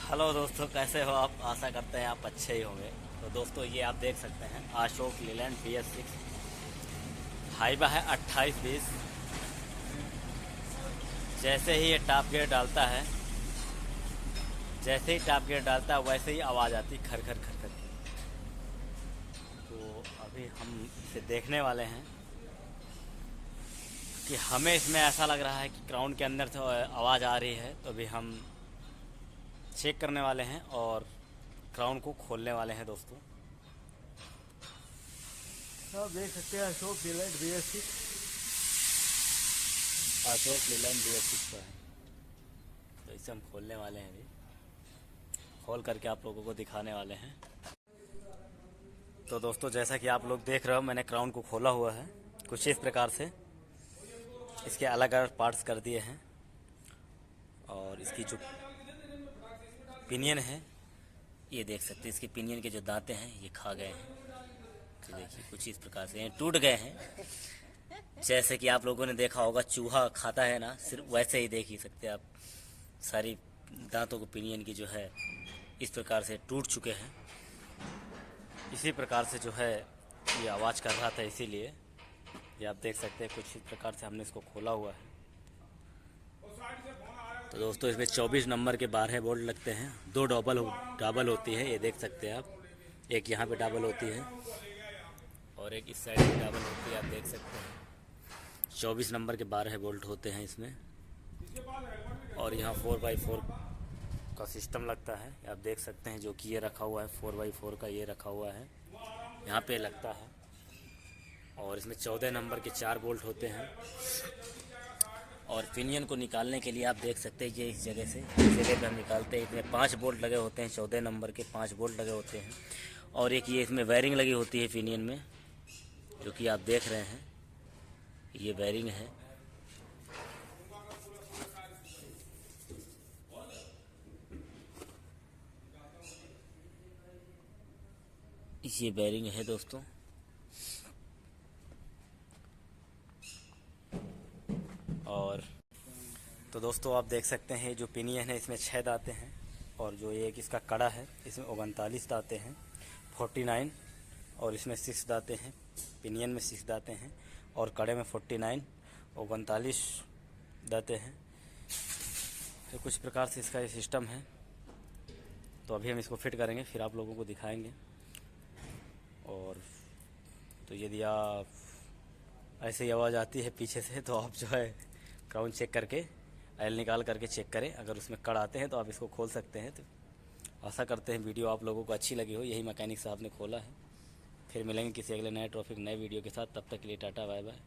Hello दोस्तों, कैसे हो आप? आशा करते हैं आप अच्छे ही होंगे। तो दोस्तों, ये आप देख सकते हैं अशोक लीलैंड BS6 हाईवा है 2820। जैसे ही ये टॉप गियर डालता है, जैसे ही टॉप गियर डालता है वैसे ही आवाज़ आती खर खर खर खर की। तो अभी हम इसे देखने वाले हैं कि हमें इसमें ऐसा लग रहा है कि क्राउन के अंदर से आवाज़ आ रही है। तो अभी हम चेक करने वाले हैं और क्राउन को खोलने वाले हैं दोस्तों। आप देख सकते हैं अशोक लीलैंड BS6, अशोक लीलैंड BS6 का है। तो इसे हम खोलने वाले हैं, अभी खोल करके आप लोगों को दिखाने वाले हैं। तो दोस्तों, जैसा कि आप लोग देख रहे हो, मैंने क्राउन को खोला हुआ है। कुछ इस प्रकार से इसके अलग अलग पार्ट्स कर दिए हैं और इसकी जो पिनियन है, ये देख सकते हैं। इसके पिनियन के जो दांते हैं ये खा गए हैं। तो देखिए कुछ इस प्रकार से ये टूट गए हैं। जैसे कि आप लोगों ने देखा होगा चूहा खाता है ना, सिर्फ वैसे ही देख ही सकते हैं आप। सारी दांतों को पिनियन की जो है इस प्रकार से टूट चुके हैं। इसी प्रकार से जो है ये आवाज़ कर रहा था, इसीलिए ये आप देख सकते हैं। कुछ इस प्रकार से हमने इसको खोला हुआ है। तो दोस्तों, इसमें 24 नंबर के 12 बोल्ट लगते हैं। दो डबल होती है, ये देख सकते हैं आप। एक यहाँ पे डबल होती है और एक इस साइड भी डबल होती है, आप देख सकते हैं। 24 नंबर के 12 बोल्ट होते हैं इसमें। और यहाँ 4x4 का सिस्टम लगता है, आप देख सकते हैं। जो कि ये रखा हुआ है 4x4 का, ये रखा हुआ है यहाँ पे लगता है। और इसमें 14 नंबर के 4 बोल्ट होते हैं। और पिनियन को निकालने के लिए आप देख सकते हैं, ये इस जगह से इस जगह पर हम निकालते हैं। इसमें 5 बोल्ट लगे होते हैं, 14 नंबर के 5 बोल्ट लगे होते हैं। और एक ये इसमें वायरिंग लगी होती है पिनियन में, जो कि आप देख रहे हैं, ये वायरिंग है। ये बेरिंग है दोस्तों। और तो दोस्तों, आप देख सकते हैं जो पिनियन है इसमें 6 दांते हैं। और जो एक इसका कड़ा है इसमें 39 दांते हैं, 49। और इसमें 6 दांते हैं, पिनियन में 6 दांते हैं। और कड़े में 49, 39 दांते हैं। तो कुछ प्रकार से इसका ये सिस्टम है। तो अभी हम इसको फिट करेंगे, फिर आप लोगों को दिखाएंगे। और तो यदि आप ऐसे ही आवाज़ आती है पीछे से, तो आप जो है क्राउन चेक करके ऑयल निकाल करके चेक करें। अगर उसमें कड़ आते हैं तो आप इसको खोल सकते हैं। तो आशा करते हैं वीडियो आप लोगों को अच्छी लगी हो। यही मैकेनिक साहब ने खोला है। फिर मिलेंगे किसी अगले नए टॉपिक नए वीडियो के साथ। तब तक के लिए टाटा बाय बाय।